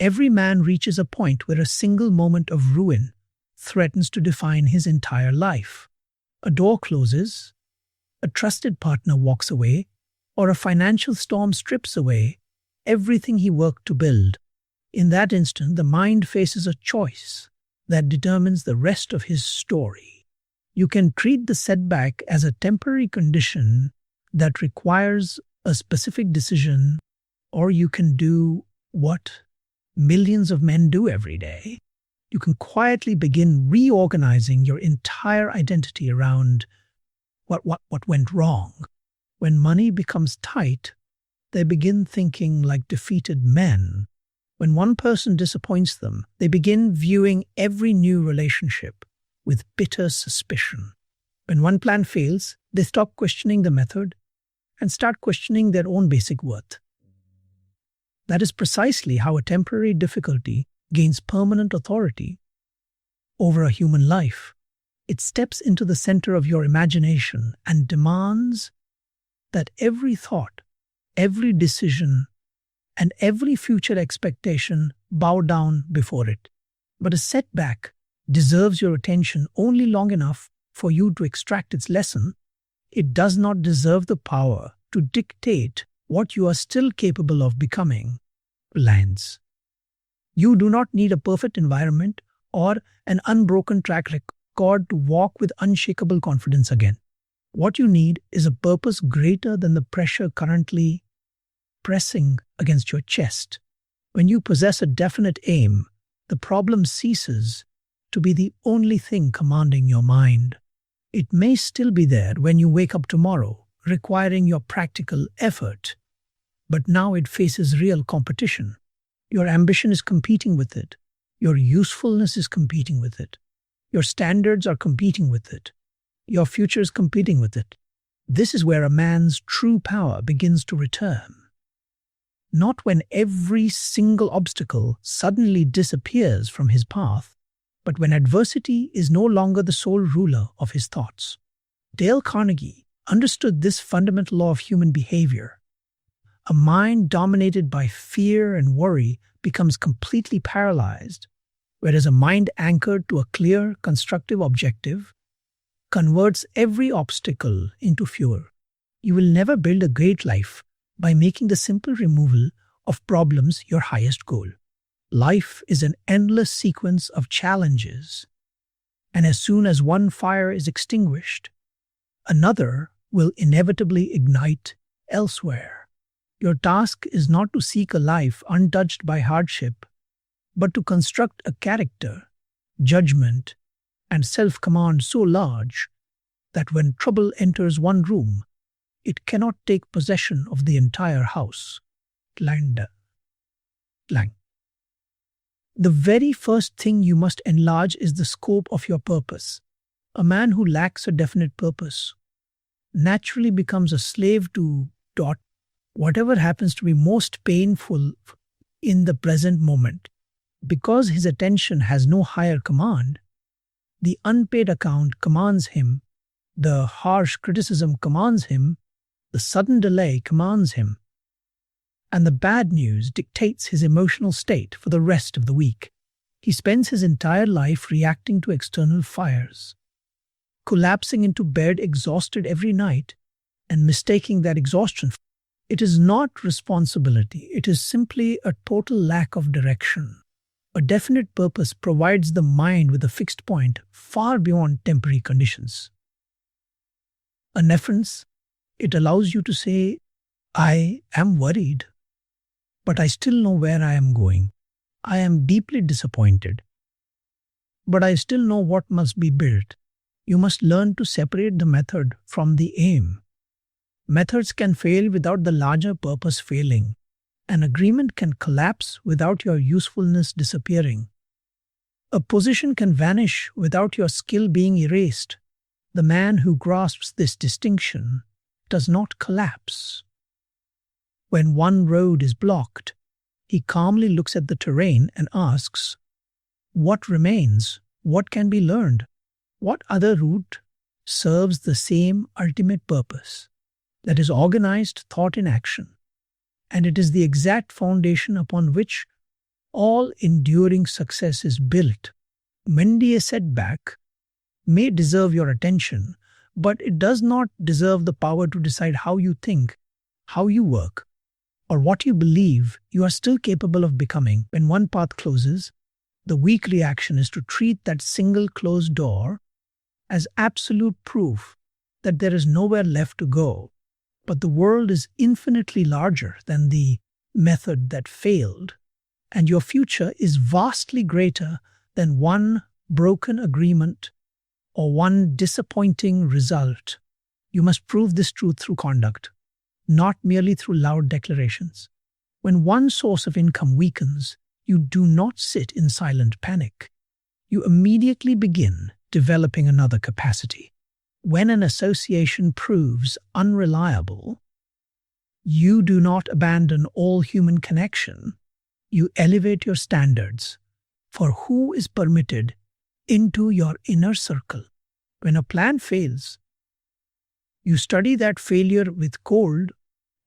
Every man reaches a point where a single moment of ruin threatens to define his entire life. A door closes, a trusted partner walks away, or a financial storm strips away everything he worked to build. In that instant, the mind faces a choice that determines the rest of his story. You can treat the setback as a temporary condition that requires a specific decision, or you can do what millions of men do every day. You can quietly begin reorganizing your entire identity around what went wrong. When money becomes tight, they begin thinking like defeated men. When one person disappoints them, they begin viewing every new relationship with bitter suspicion. When one plan fails, they stop questioning the method and start questioning their own basic worth. That is precisely how a temporary difficulty gains permanent authority over a human life. It steps into the center of your imagination and demands that every thought, every decision, and every future expectation bow down before it. But a setback deserves your attention only long enough for you to extract its lesson. It does not deserve the power to dictate what you are still capable of becoming. Lands. You do not need a perfect environment or an unbroken track record to walk with unshakable confidence again. What you need is a purpose greater than the pressure currently pressing against your chest. When you possess a definite aim, the problem ceases to be the only thing commanding your mind. It may still be there when you wake up tomorrow, requiring your practical effort, but now it faces real competition. Your ambition is competing with it. Your usefulness is competing with it. Your standards are competing with it. Your future is competing with it. This is where a man's true power begins to return. Not when every single obstacle suddenly disappears from his path, but when adversity is no longer the sole ruler of his thoughts. Dale Carnegie understood this fundamental law of human behavior. A mind dominated by fear and worry becomes completely paralyzed, whereas a mind anchored to a clear, constructive objective converts every obstacle into fuel. You will never build a great life by making the simple removal of problems your highest goal. Life is an endless sequence of challenges, and as soon as one fire is extinguished, another will inevitably ignite elsewhere. Your task is not to seek a life untouched by hardship, but to construct a character, judgment, and self-command so large that when trouble enters one room, it cannot take possession of the entire house. Lang. The very first thing you must enlarge is the scope of your purpose. A man who lacks a definite purpose naturally becomes a slave to whatever happens to be most painful in the present moment. Because his attention has no higher command, the unpaid account commands him, the harsh criticism commands him, the sudden delay commands him, and the bad news dictates his emotional state for the rest of the week. He spends his entire life reacting to external fires, collapsing into bed exhausted every night and mistaking that exhaustion. It is not responsibility, it is simply a total lack of direction. A definite purpose provides the mind with a fixed point far beyond temporary conditions. A reference, it allows you to say, I am worried, but I still know where I am going. I am deeply disappointed, but I still know what must be built. You must learn to separate the method from the aim. Methods can fail without the larger purpose failing. An agreement can collapse without your usefulness disappearing. A position can vanish without your skill being erased. The man who grasps this distinction does not collapse. When one road is blocked, he calmly looks at the terrain and asks, what remains? What can be learned? What other route serves the same ultimate purpose? That is organized thought in action. And it is the exact foundation upon which All enduring success is built. Many a setback may deserve your attention, but it does not deserve the power to decide how you think, how you work, or what you believe you are still capable of becoming. When one path closes, the weak reaction is to treat that single closed door as absolute proof that there is nowhere left to go. But the world is infinitely larger than the method that failed, and your future is vastly greater than one broken agreement or one disappointing result. You must prove this truth through conduct, not merely through loud declarations. When one source of income weakens, you do not sit in silent panic. You immediately begin developing another capacity. When an association proves unreliable, you do not abandon all human connection. You elevate your standards for who is permitted into your inner circle. When a plan fails, you study that failure with cold,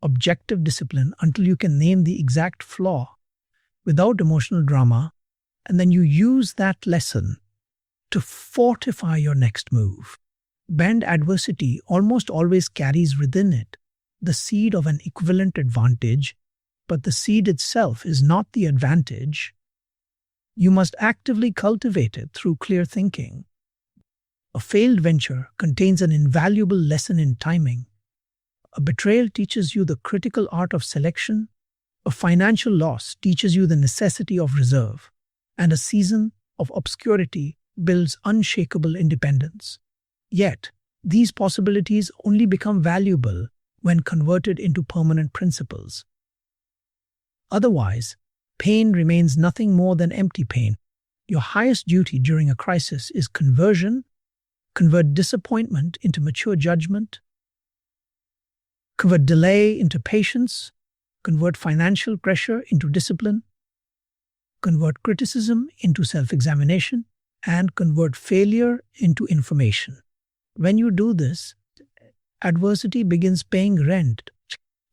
objective discipline until you can name the exact flaw without emotional drama, and then you use that lesson to fortify your next move. Bend adversity almost always carries within it the seed of an equivalent advantage, but the seed itself is not the advantage. You must actively cultivate it through clear thinking. A failed venture contains an invaluable lesson in timing. A betrayal teaches you the critical art of selection. A financial loss teaches you the necessity of reserve. And a season of obscurity builds unshakable independence. Yet, these possibilities only become valuable when converted into permanent principles. Otherwise, pain remains nothing more than empty pain. Your highest duty during a crisis is conversion. Convert disappointment into mature judgment. Convert delay into patience. Convert financial pressure into discipline. Convert criticism into self-examination. And convert failure into information. When you do this, adversity begins paying rent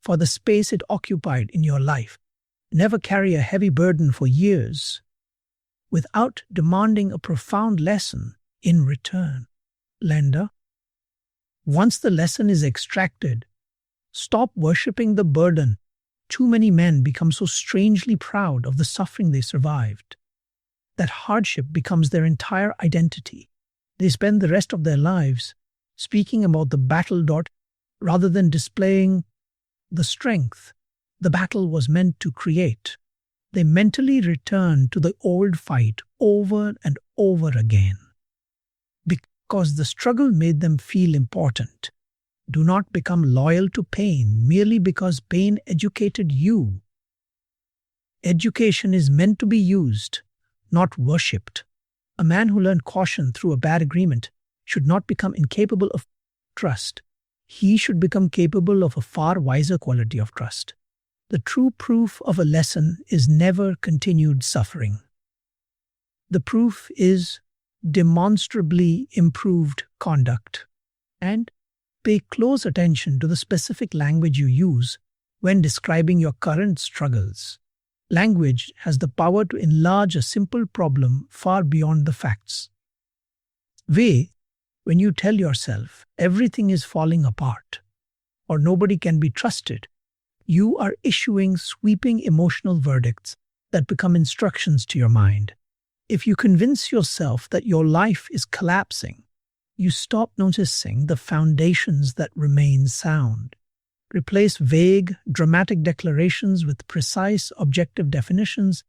for the space it occupied in your life. Never carry a heavy burden for years without demanding a profound lesson in return. Lender, once the lesson is extracted, stop worshipping the burden. Too many men become so strangely proud of the suffering they survived that hardship becomes their entire identity. They spend the rest of their lives speaking about the battle rather than displaying the strength the battle was meant to create. They mentally return to the old fight over and over again because the struggle made them feel important. Do not become loyal to pain merely because pain educated you. Education is meant to be used, not worshipped. A man who learned caution through a bad agreement should not become incapable of trust. He should become capable of a far wiser quality of trust. The true proof of a lesson is never continued suffering. The proof is demonstrably improved conduct. And pay close attention to the specific language you use when describing your current struggles. Language has the power to enlarge a simple problem far beyond the facts. When you tell yourself everything is falling apart or nobody can be trusted, you are issuing sweeping emotional verdicts that become instructions to your mind. If you convince yourself that your life is collapsing, you stop noticing the foundations that remain sound. Replace vague, dramatic declarations with precise, objective definitions.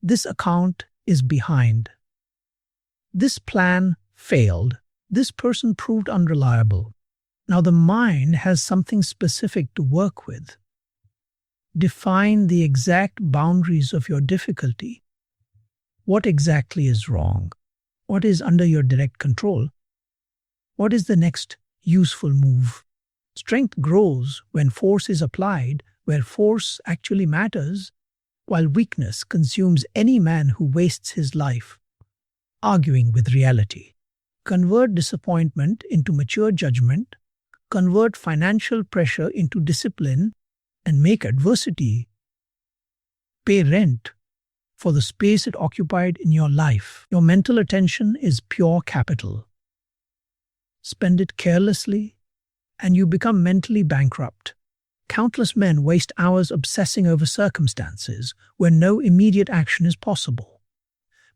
This account is behind. This plan failed. This person proved unreliable. Now the mind has something specific to work with. Define the exact boundaries of your difficulty. What exactly is wrong? What is under your direct control? What is the next useful move? Strength grows when force is applied, where force actually matters, while weakness consumes any man who wastes his life arguing with reality. Convert disappointment into mature judgment, convert financial pressure into discipline, and make adversity pay rent for the space it occupied in your life. Your mental attention is pure capital. Spend it carelessly, and you become mentally bankrupt. Countless men waste hours obsessing over circumstances where no immediate action is possible,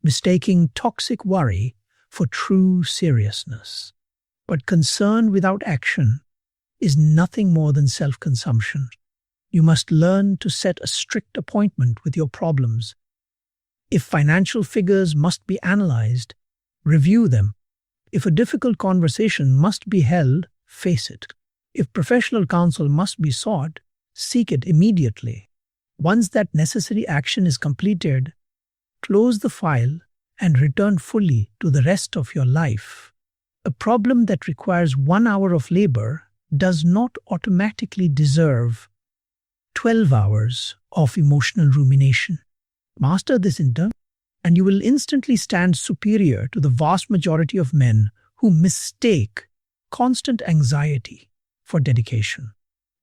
mistaking toxic worry for true seriousness. But concern without action is nothing more than self-consumption. You must learn to set a strict appointment with your problems. If financial figures must be analyzed, review them. If a difficult conversation must be held, face it. If professional counsel must be sought, seek it immediately. Once that necessary action is completed, close the file and return fully to the rest of your life. A problem that requires 1 hour of labor does not automatically deserve 12 hours of emotional rumination. Master this in turn, and you will instantly stand superior to the vast majority of men who mistake constant anxiety for dedication.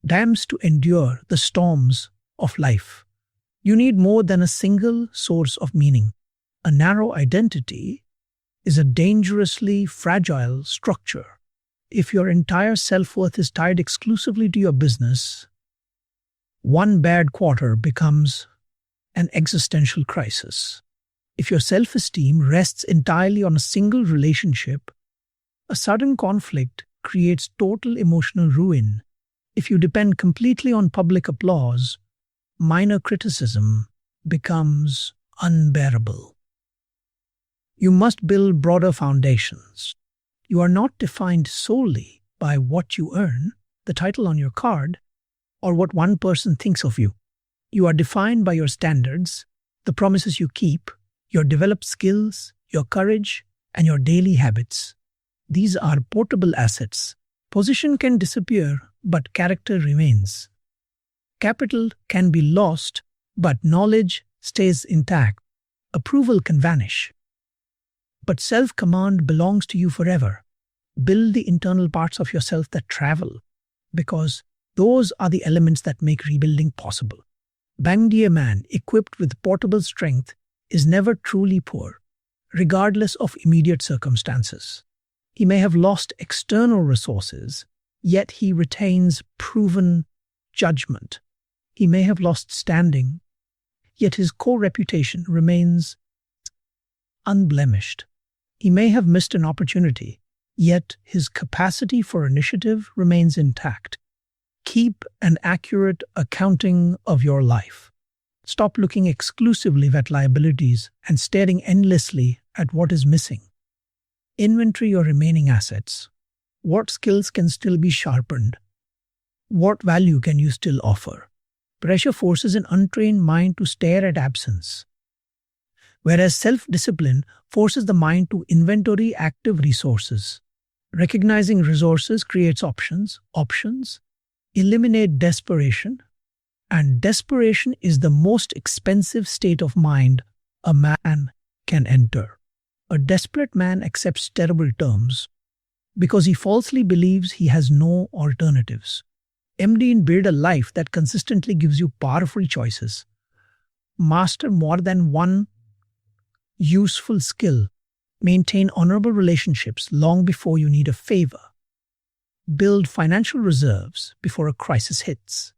Dams to endure the storms of life. You need more than a single source of meaning. A narrow identity is a dangerously fragile structure. If your entire self-worth is tied exclusively to your business, one bad quarter becomes an existential crisis. If your self-esteem rests entirely on a single relationship, a sudden conflict creates total emotional ruin. If you depend completely on public applause, minor criticism becomes unbearable. You must build broader foundations. You are not defined solely by what you earn, the title on your card, or what one person thinks of you. You are defined by your standards, the promises you keep, your developed skills, your courage, and your daily habits. These are portable assets. Position can disappear, but character remains. Capital can be lost, but knowledge stays intact. Approval can vanish. But self-command belongs to you forever. Build the internal parts of yourself that travel, because those are the elements that make rebuilding possible. Bangdeer man equipped with portable strength is never truly poor, regardless of immediate circumstances. He may have lost external resources, yet he retains proven judgment. He may have lost standing, yet his core reputation remains unblemished. He may have missed an opportunity, yet his capacity for initiative remains intact. Keep an accurate accounting of your life. Stop looking exclusively at liabilities and staring endlessly at what is missing. Inventory your remaining assets. What skills can still be sharpened? What value can you still offer? Pressure forces an untrained mind to stare at absence, whereas self-discipline forces the mind to inventory active resources. Recognizing resources creates options. Options eliminate desperation, and desperation is the most expensive state of mind a man can enter. A desperate man accepts terrible terms because he falsely believes he has no alternatives. MD and build a life that consistently gives you powerful choices. Master more than one useful skill. Maintain honorable relationships long before you need a favor. Build financial reserves before a crisis hits.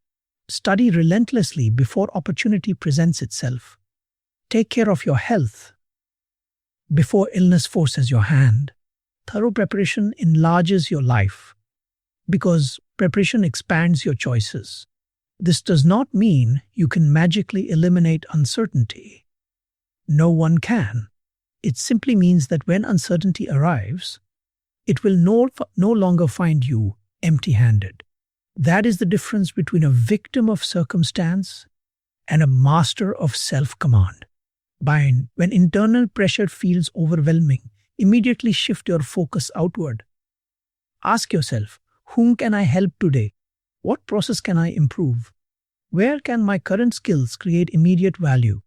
Study relentlessly before opportunity presents itself. Take care of your health before illness forces your hand. Thorough preparation enlarges your life because preparation expands your choices. This does not mean you can magically eliminate uncertainty. No one can. It simply means that when uncertainty arrives, it will no longer find you empty-handed. That is the difference between a victim of circumstance and a master of self-command. When internal pressure feels overwhelming, immediately shift your focus outward. Ask yourself, whom can I help today? What process can I improve? Where can my current skills create immediate value?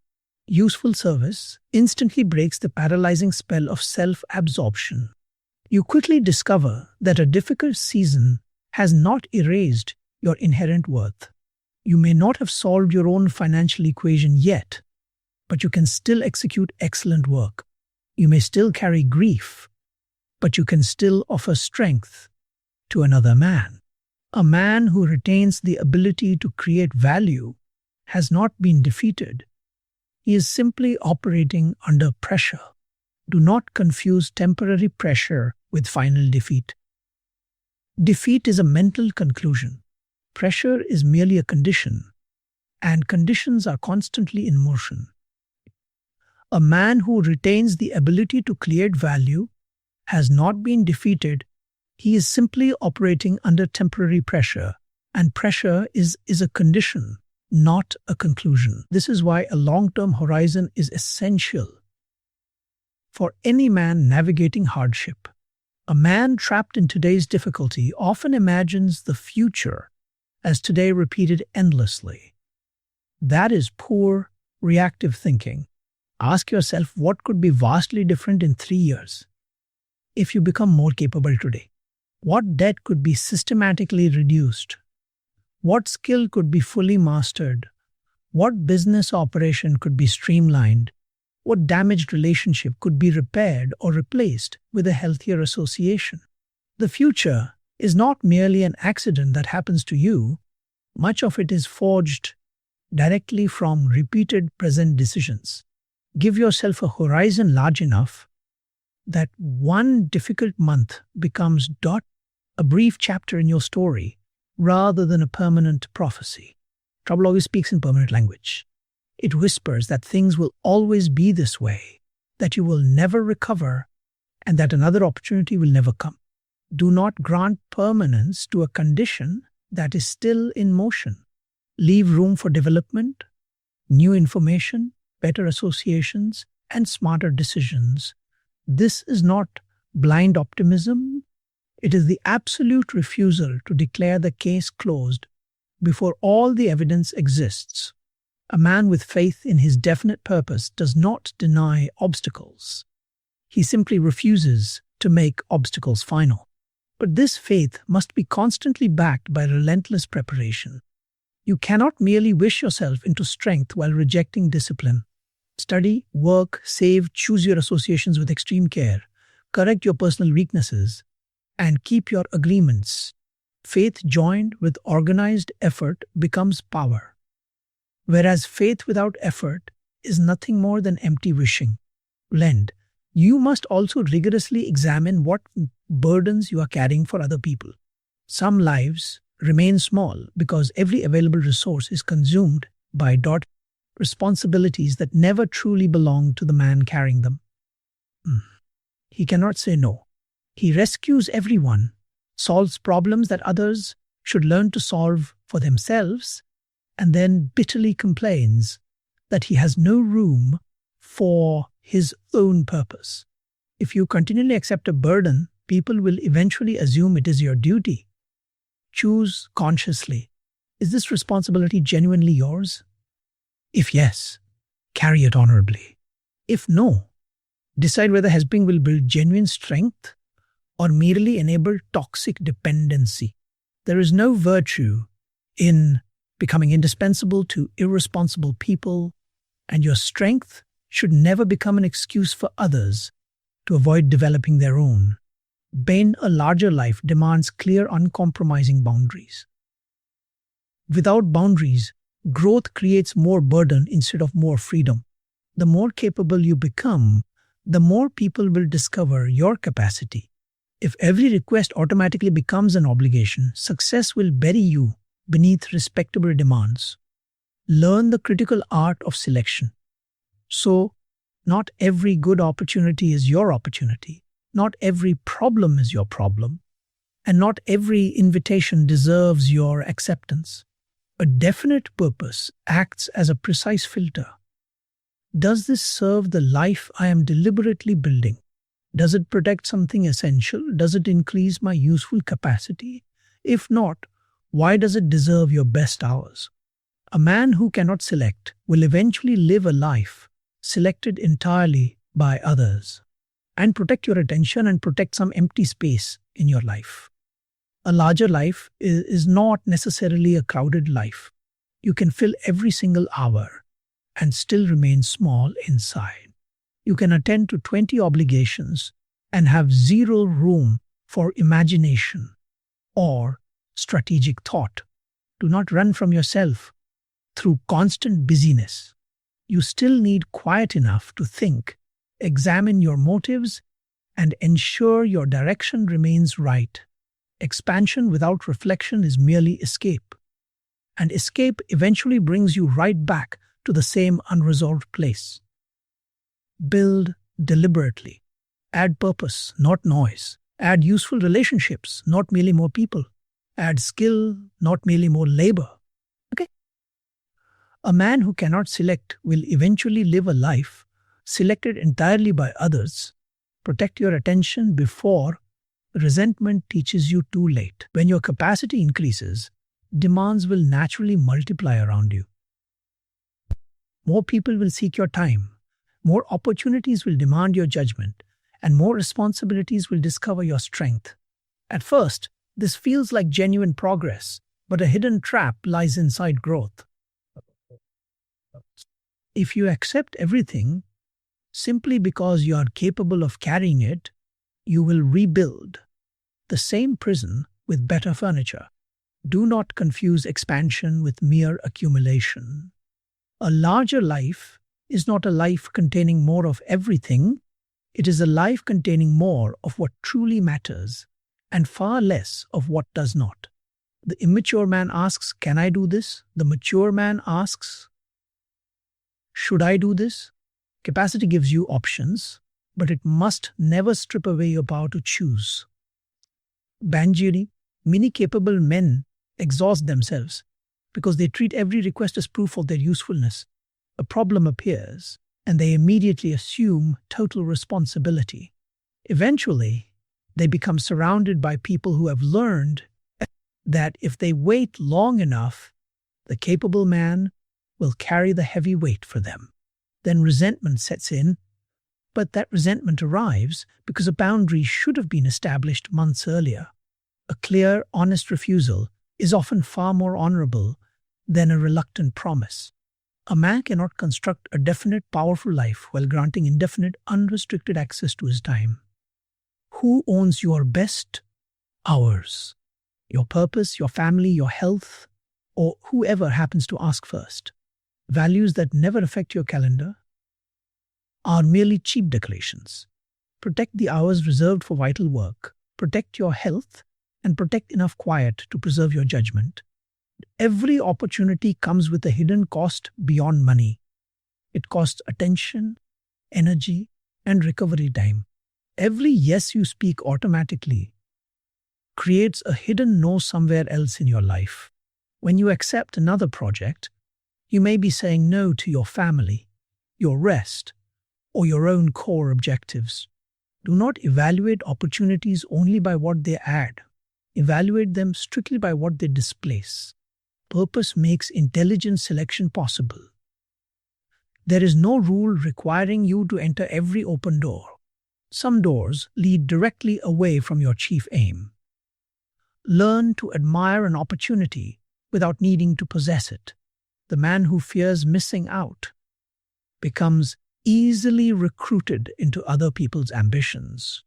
Useful service instantly breaks the paralyzing spell of self-absorption. You quickly discover that a difficult season has not erased your inherent worth. You may not have solved your own financial equation yet, but you can still execute excellent work. You may still carry grief, but you can still offer strength to another man. A man who retains the ability to create value has not been defeated. He is simply operating under pressure. Do not confuse temporary pressure with final defeat. Defeat is a mental conclusion. Pressure is merely a condition, and conditions are constantly in motion. A man who retains the ability to create value has not been defeated. He is simply operating under temporary pressure, and pressure is a condition, not a conclusion. This is why a long-term horizon is essential for any man navigating hardship. A man trapped in today's difficulty often imagines the future as today repeated endlessly. That is poor, reactive thinking. Ask yourself what could be vastly different in 3 years if you become more capable today. What debt could be systematically reduced? What skill could be fully mastered? What business operation could be streamlined? What damaged relationship could be repaired or replaced with a healthier association? The future is not merely an accident that happens to you. Much of it is forged directly from repeated present decisions. Give yourself a horizon large enough that one difficult month becomes a brief chapter in your story rather than a permanent prophecy. Trouble always speaks in permanent language. It whispers that things will always be this way, that you will never recover, and that another opportunity will never come. Do not grant permanence to a condition that is still in motion. Leave room for development, new information, better associations, and smarter decisions. This is not blind optimism. It is the absolute refusal to declare the case closed before all the evidence exists. A man with faith in his definite purpose does not deny obstacles. He simply refuses to make obstacles final. But this faith must be constantly backed by relentless preparation. You cannot merely wish yourself into strength while rejecting discipline. Study, work, save, choose your associations with extreme care, correct your personal weaknesses, and keep your agreements. Faith joined with organized effort becomes power, whereas faith without effort is nothing more than empty wishing. Lend. You must also rigorously examine what burdens you are carrying for other people. Some lives remain small because every available resource is consumed by responsibilities that never truly belong to the man carrying them. He cannot say no. He rescues everyone, solves problems that others should learn to solve for themselves, and then bitterly complains that he has no room for his own purpose. If you continually accept a burden, people will eventually assume it is your duty. Choose consciously. Is this responsibility genuinely yours? If yes, carry it honorably. If no, decide whether helping will build genuine strength or merely enable toxic dependency. There is no virtue in becoming indispensable to irresponsible people, and your strength should never become an excuse for others to avoid developing their own. Being a larger life demands clear, uncompromising boundaries. Without boundaries, growth creates more burden instead of more freedom. The more capable you become, the more people will discover your capacity. If every request automatically becomes an obligation, success will bury you beneath respectable demands. Learn the critical art of selection. So, not every good opportunity is your opportunity. Not every problem is your problem. And not every invitation deserves your acceptance. A definite purpose acts as a precise filter. Does this serve the life I am deliberately building? Does it protect something essential? Does it increase my useful capacity? If not, why does it deserve your best hours? A man who cannot select will eventually live a life selected entirely by others. And protect your attention and protect some empty space in your life. A larger life is not necessarily a crowded life. You can fill every single hour and still remain small inside. You can attend to 20 obligations and have zero room for imagination or strategic thought. Do not run from yourself through constant busyness. You still need quiet enough to think, examine your motives, and ensure your direction remains right. Expansion without reflection is merely escape, and escape eventually brings you right back to the same unresolved place. Build deliberately. Add purpose, not noise. Add useful relationships, not merely more people. Add skill, not merely more labor. Okay? A man who cannot select will eventually live a life selected entirely by others. Protect your attention before resentment teaches you too late. When your capacity increases, demands will naturally multiply around you. More people will seek your time, more opportunities will demand your judgment, and more responsibilities will discover your strength. At first, this feels like genuine progress, but a hidden trap lies inside growth. If you accept everything simply because you are capable of carrying it, you will rebuild the same prison with better furniture. Do not confuse expansion with mere accumulation. A larger life is not a life containing more of everything. It is a life containing more of what truly matters and far less of what does not. The immature man asks, "Can I do this?" The mature man asks, "Should I do this?" Capacity gives you options, but it must never strip away your power to choose. Banjiri, many capable men exhaust themselves because they treat every request as proof of their usefulness. A problem appears, and they immediately assume total responsibility. Eventually, they become surrounded by people who have learned that if they wait long enough, the capable man will carry the heavy weight for them. Then resentment sets in, but that resentment arrives because a boundary should have been established months earlier. A clear, honest refusal is often far more honorable than a reluctant promise. A man cannot construct a definite, powerful life while granting indefinite, unrestricted access to his time. Who owns your best hours? Your purpose, your family, your health, or whoever happens to ask first? Values that never affect your calendar are merely cheap decorations. Protect the hours reserved for vital work. Protect your health and protect enough quiet to preserve your judgment. Every opportunity comes with a hidden cost beyond money. It costs attention, energy, and recovery time. Every yes you speak automatically creates a hidden no somewhere else in your life. When you accept another project, you may be saying no to your family, your rest, or your own core objectives. Do not evaluate opportunities only by what they add. Evaluate them strictly by what they displace. Purpose makes intelligent selection possible. There is no rule requiring you to enter every open door. Some doors lead directly away from your chief aim. Learn to admire an opportunity without needing to possess it. The man who fears missing out becomes easily recruited into other people's ambitions.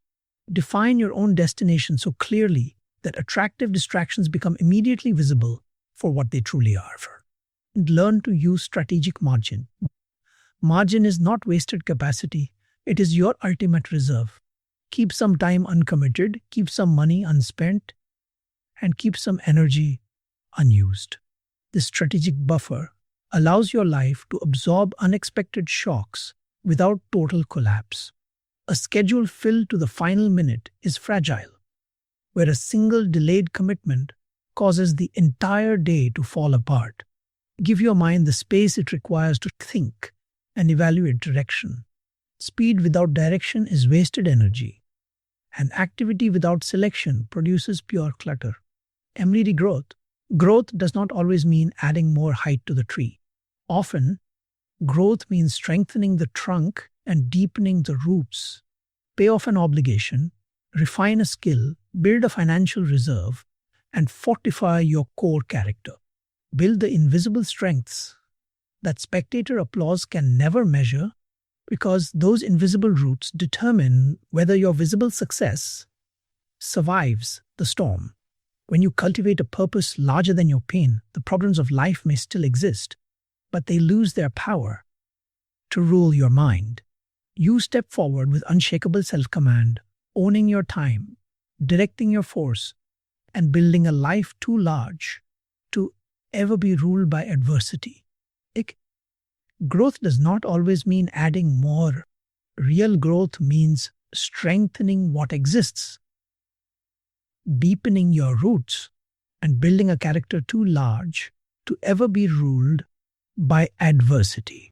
Define your own destination so clearly that attractive distractions become immediately visible for what they truly are. And learn to use strategic margin. Margin is not wasted capacity. It is your ultimate reserve. Keep some time uncommitted, keep some money unspent, and keep some energy unused. This strategic buffer allows your life to absorb unexpected shocks without total collapse. A schedule filled to the final minute is fragile, where a single delayed commitment causes the entire day to fall apart. Give your mind the space it requires to think and evaluate direction. Speed without direction is wasted energy, and activity without selection produces pure clutter. Emily growth. Growth does not always mean adding more height to the tree. Often, growth means strengthening the trunk and deepening the roots. Pay off an obligation, refine a skill, build a financial reserve, and fortify your core character. Build the invisible strengths that spectator applause can never measure, because those invisible roots determine whether your visible success survives the storm. When you cultivate a purpose larger than your pain, the problems of life may still exist, but they lose their power to rule your mind. You step forward with unshakable self-command, owning your time, directing your force, and building a life too large to ever be ruled by adversity. Growth does not always mean adding more. Real growth means strengthening what exists, deepening your roots, and building a character too large to ever be ruled by adversity.